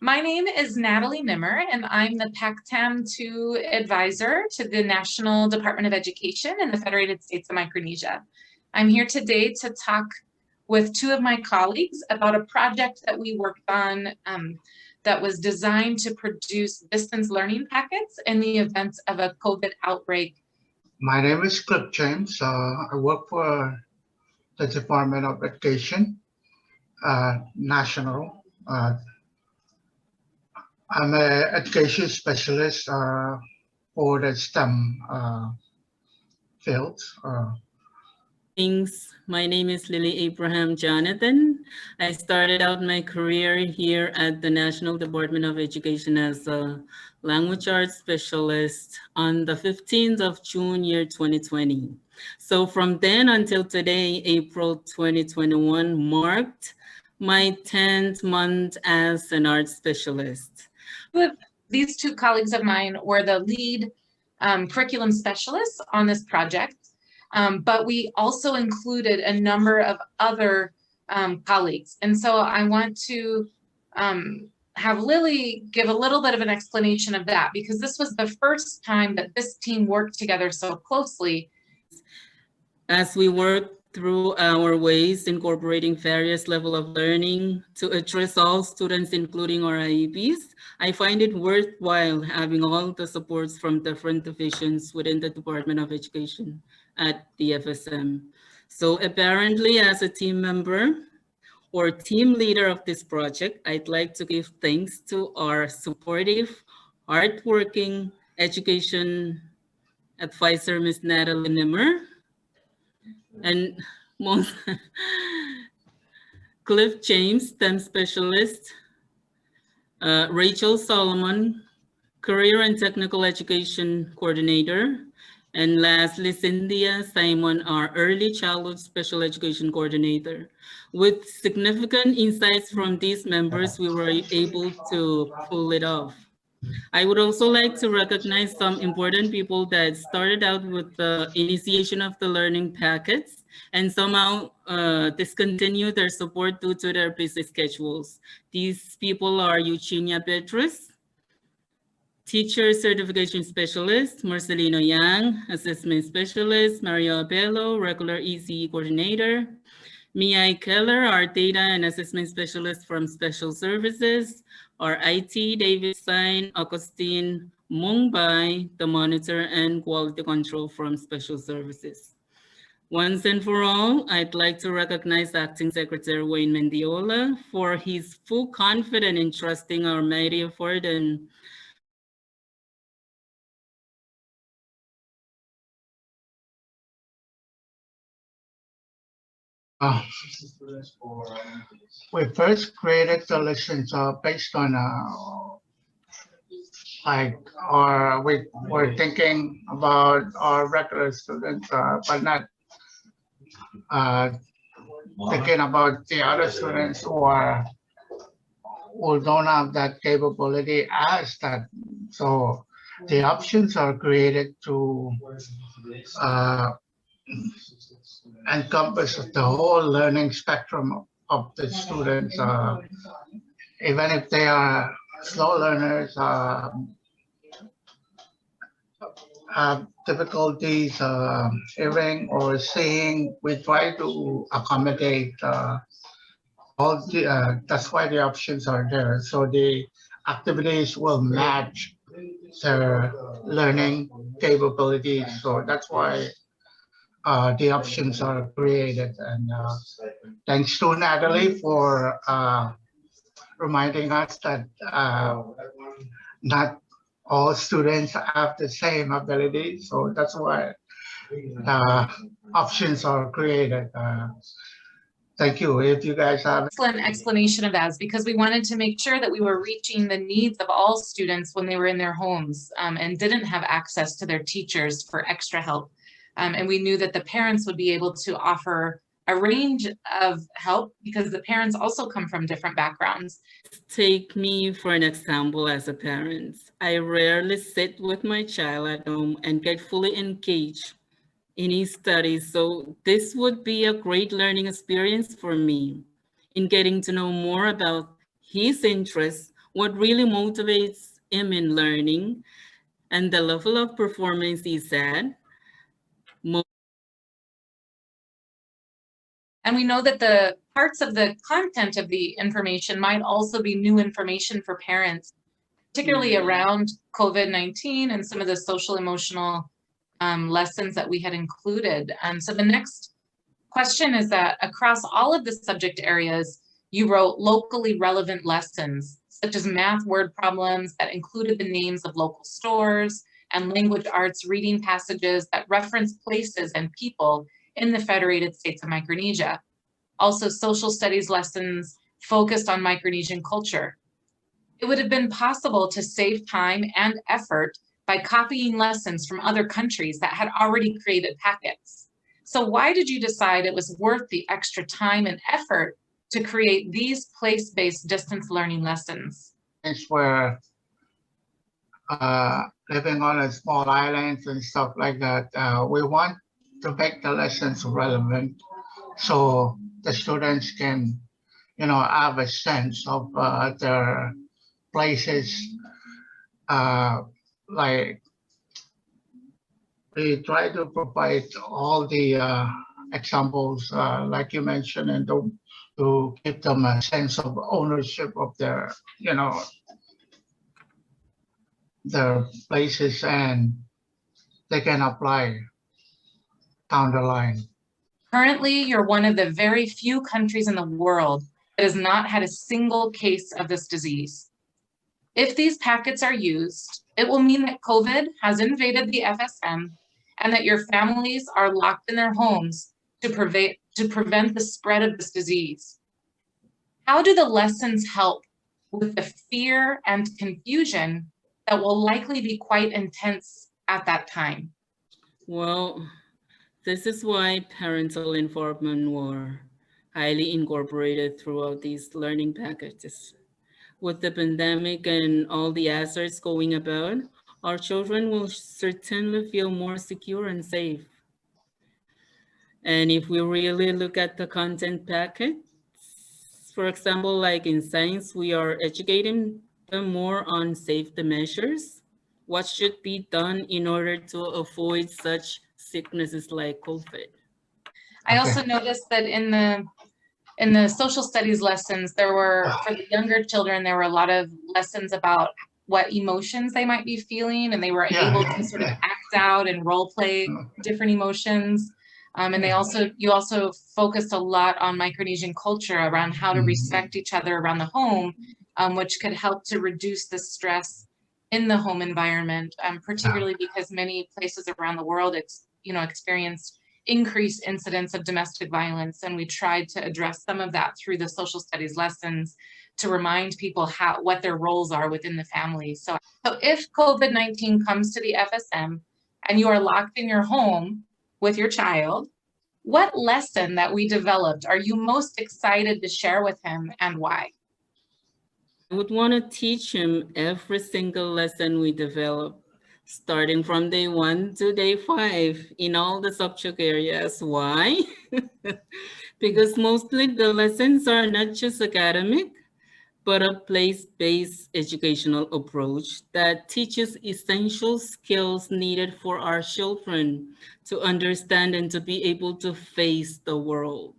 My name is Natalie Nimmer, and I'm the PACTAM 2 advisor to the National Department of Education in the Federated States of Micronesia. I'm here today to talk with two of my colleagues about a project that we worked on that was designed to produce distance learning packets in the event of a COVID outbreak. My name is Cliff James. I work for the Department of Education, National. I'm an education specialist for the STEM field. My name is Lilly Abraham Jonathan. I started out my career here at the National Department of Education as a language arts specialist on the 15th of June, year 2020. So from then until today, April 2021, marked my 10th month as an arts specialist. These two colleagues of mine were the lead curriculum specialists on this project. But we also included a number of other colleagues. And so I want to have Lilly give a little bit of an explanation of that, because this was the first time that this team worked together so closely. As we work through our ways incorporating various levels of learning to address all students, including our IEPs, I find it worthwhile having all the supports from different divisions within the Department of Education at the FSM. So apparently, as a team member or team leader of this project, I'd like to give thanks to our supportive, hardworking education advisor, Ms. Natalie Nimmer, and most Cliff James, STEM specialist, Rachel Solomon, career and technical education coordinator, and lastly, Cynthia Simon, our early childhood special education coordinator. With significant insights from these members, we were able to pull it off. I would also like to recognize some important people that started out with the initiation of the learning packets and somehow discontinued their support due to their busy schedules. These people are Eugenia Petrus, Teacher Certification Specialist, Marcelino Yang, Assessment Specialist, Mario Abello, Regular ECE Coordinator, Mia Keller, our Data and Assessment Specialist from Special Services, our IT, David Stein, Augustine Mungbai, the Monitor and Quality Control from Special Services. Once and for all, I'd like to recognize Acting Secretary Wayne Mendiola for his full confidence in trusting our mighty effort and We first created the lessons based on we were thinking about our regular students, but not thinking about the other students who don't have that capability as that. So the options are created to encompass the whole learning spectrum of the students, even if they are slow learners, have difficulties hearing or seeing. We try to accommodate all the, that's why the options are there. So the activities will match their learning capabilities. So that's why the options are created. And thanks to Natalie for reminding us that not all students have the same ability. So that's why options are created. Thank you. If you guys have excellent explanation of that, because we wanted to make sure that we were reaching the needs of all students when they were in their homes and didn't have access to their teachers for extra help. And we knew that the parents would be able to offer a range of help because the parents also come from different backgrounds. Take me for an example as a parent. I rarely sit with my child at home and get fully engaged in his studies. So this would be a great learning experience for me in getting to know more about his interests what really motivates him in learning, and the level of performance is at. And we know that the parts of the content of the information might also be new information for parents, particularly around COVID-19 and some of the social emotional lessons that we had included. So the next question is that across all of the subject areas, you wrote locally relevant lessons, such as math word problems that included the names of local stores, and language arts reading passages that reference places and people in the Federated States of Micronesia. Also, social studies lessons focused on Micronesian culture. It would have been possible to save time and effort by copying lessons from other countries that had already created packets. So why did you decide it was worth the extra time and effort to create these place-based distance learning lessons? It's where living on a small islands and stuff like that, we want to make the lessons relevant so the students can, have a sense of their places. Like we try to provide all the examples, like you mentioned, and to give them a sense of ownership of their places, and they can apply down the line. Currently, you're one of the very few countries in the world that has not had a single case of this disease. If these packets are used, it will mean that COVID has invaded the FSM and that your families are locked in their homes to prevent the spread of this disease. How do the lessons help with the fear and confusion that will likely be quite intense at that time? Well, this is why parental involvement were highly incorporated throughout these learning packages. With the pandemic and all the hazards going about, our children will certainly feel more secure and safe. And if we really look at the content packets, for example, like in science, we are educating them more on safety measures, what should be done in order to avoid such sicknesses like COVID. I also noticed that in the social studies lessons, there were, for the younger children, there were a lot of lessons about what emotions they might be feeling, and they were able to sort of act out and role play different emotions. And you also focused a lot on Micronesian culture around how to respect each other around the home, which could help to reduce the stress in the home environment, particularly because many places around the world, experienced increased incidents of domestic violence, and we tried to address some of that through the social studies lessons to remind people what their roles are within the family. So if COVID-19 comes to the FSM and you are locked in your home with your child, what lesson that we developed are you most excited to share with him, and why? I would want to teach him every single lesson we develop, starting from day 1 to day 5 in all the subject areas. Why? Because mostly the lessons are not just academic, but a place-based educational approach that teaches essential skills needed for our children to understand and to be able to face the world.